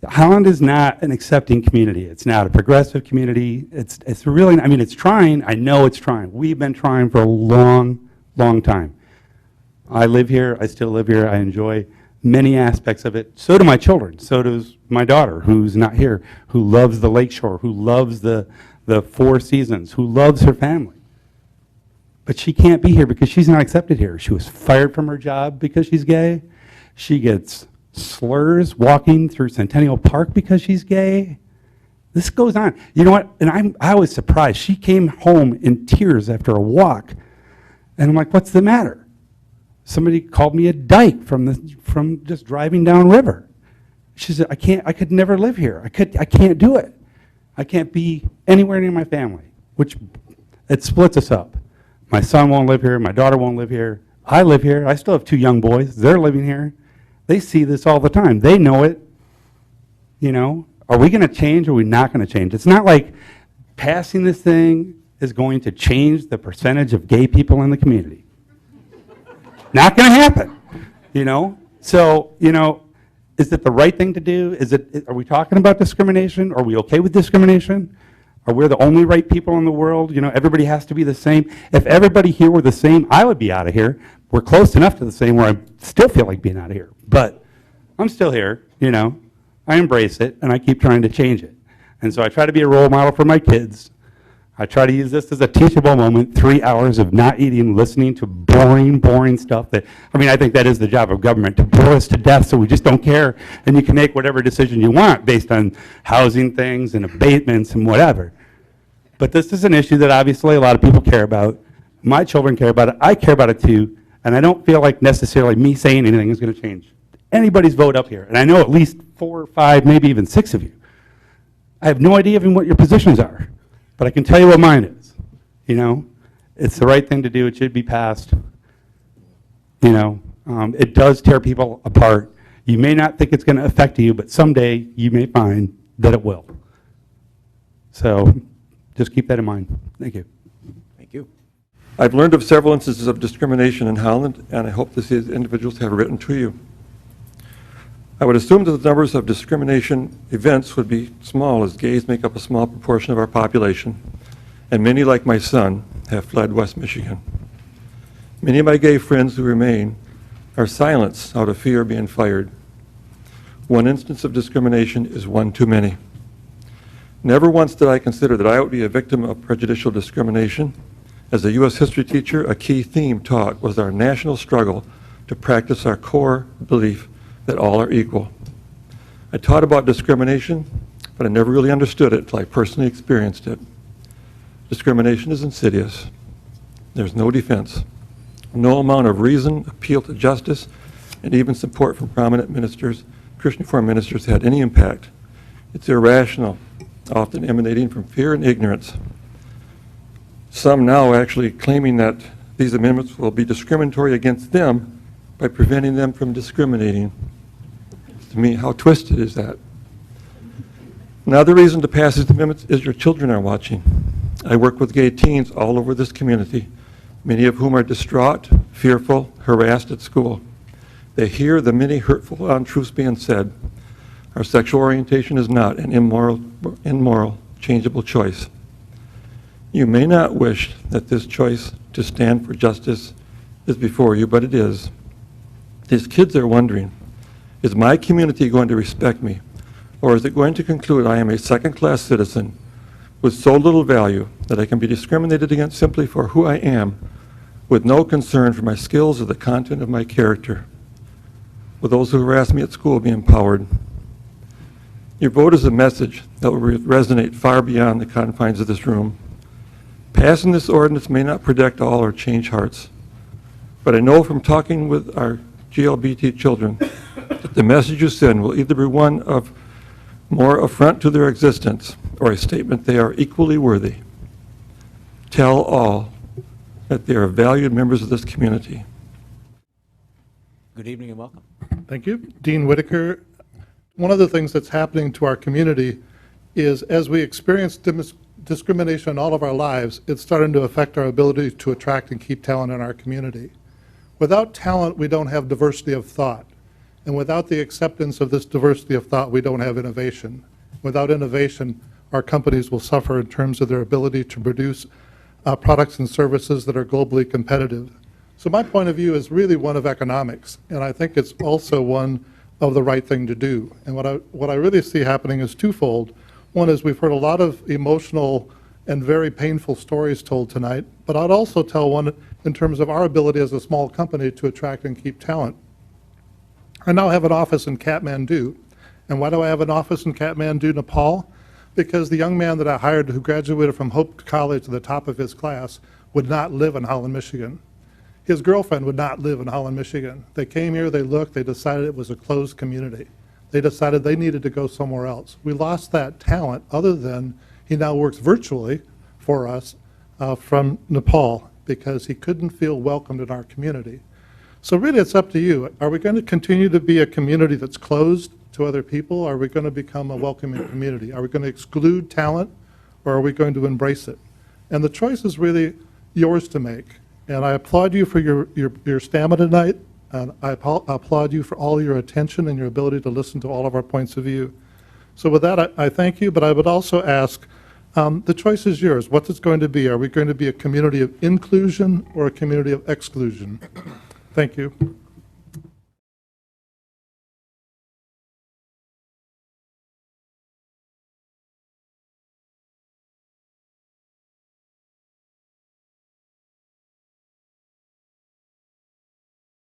Holland is not an accepting community. It's not a progressive community. It's really, I mean, it's trying. I know it's trying. We've been trying for a long, long time. I live here. I still live here. I enjoy many aspects of it. So do my children. So does my daughter, who's not here, who loves the lakeshore, who loves the Four Seasons, who loves her family. But she can't be here because she's not accepted here. She was fired from her job because she's gay. She gets slurs walking through Centennial Park because she's gay. This goes on. You know what? And I was surprised. She came home in tears after a walk. And I'm like, what's the matter? Somebody called me a dyke from just driving downriver. She said, I could never live here. I can't do it. I can't be anywhere near my family, which it splits us up. My son won't live here. My daughter won't live here. I live here. I still have 2 young boys. They're living here. They see this all the time. They know it. You know, are we going to change or are we not going to change? It's not like passing this thing is going to change the percentage of gay people in the community. Not going to happen, you know? So, you know, is it the right thing to do? Are we talking about discrimination? Are we okay with discrimination? Are we the only right people in the world? You know, everybody has to be the same. If everybody here were the same, I would be out of here. We're close enough to the same where I still feel like being out of here. But I'm still here, you know. I embrace it, and I keep trying to change it. And so I try to be a role model for my kids. I try to use this as a teachable moment, 3 hours of not eating, listening to boring stuff that, I mean, I think that is the job of government, to bore us to death so we just don't care, and you can make whatever decision you want based on housing things and abatements and whatever. But this is an issue that obviously a lot of people care about. My children care about it. I care about it too, and I don't feel like necessarily me saying anything is going to change anybody's vote up here. And I know at least 4 or 5, maybe even 6 of you. I have no idea even what your positions are. But I can tell you what mine is, you know. It's the right thing to do. It should be passed. You know, it does tear people apart. You may not think it's going to affect you, but someday you may find that it will. So just keep that in mind. Thank you. Thank you. I've learned of several instances of discrimination in Holland, and I hope that these individuals have written to you. I would assume that the numbers of discrimination events would be small, as gays make up a small proportion of our population, and many, like my son, have fled West Michigan. Many of my gay friends who remain are silenced out of fear of being fired. One instance of discrimination is one too many. Never once did I consider that I would be a victim of prejudicial discrimination. As a U.S. history teacher, a key theme taught was our national struggle to practice our core belief that all are equal. I taught about discrimination, but I never really understood it until I personally experienced it. Discrimination is insidious. There's no defense. No amount of reason, appeal to justice, and even support from prominent ministers, Christian reform ministers, had any impact. It's irrational, often emanating from fear and ignorance. Some now actually claiming that these amendments will be discriminatory against them by preventing them from discriminating. To me, how twisted is that? Another reason to pass these amendments is your children are watching. I work with gay teens all over this community, many of whom are distraught, fearful, harassed at school. They hear the many hurtful untruths being said. Our sexual orientation is not an immoral, changeable choice. You may not wish that this choice to stand for justice is before you, but it is. These kids are wondering, is my community going to respect me, or is it going to conclude I am a second-class citizen with so little value that I can be discriminated against simply for who I am, with no concern for my skills or the content of my character? Will those who harass me at school be empowered? Your vote is a message that will resonate far beyond the confines of this room. Passing this ordinance may not protect all or change hearts, but I know from talking with our GLBT children that the message you send will either be one of more affront to their existence or a statement they are equally worthy. Tell all that they are valued members of this community. Good evening and welcome. Thank you. Dean Whitaker. One of the things that's happening to our community is as we experience discrimination in all of our lives, it's starting to affect our ability to attract and keep talent in our community. Without talent, we don't have diversity of thought. And without the acceptance of this diversity of thought, we don't have innovation. Without innovation, our companies will suffer in terms of their ability to produce products and services that are globally competitive. So my point of view is really one of economics, and I think it's also one of the right thing to do. And what I really see happening is twofold. One is we've heard a lot of emotional and very painful stories told tonight, but I'd also tell one in terms of our ability as a small company to attract and keep talent. I now have an office in Kathmandu. And why do I have an office in Kathmandu, Nepal? Because the young man that I hired who graduated from Hope College to the top of his class would not live in Holland, Michigan. His girlfriend would not live in Holland, Michigan. They came here, they looked, they decided it was a closed community. They decided they needed to go somewhere else. We lost that talent other than he now works virtually for us from Nepal because he couldn't feel welcomed in our community. So really it's up to you. Are we going to continue to be a community that's closed to other people? Are we going to become a welcoming community? Are we going to exclude talent, or are we going to embrace it? And the choice is really yours to make. And I applaud you for your stamina tonight, and I applaud you for all your attention and your ability to listen to all of our points of view. So with that, I thank you, but I would also ask, the choice is yours. What's it going to be? Are we going to be a community of inclusion or a community of exclusion? Thank you.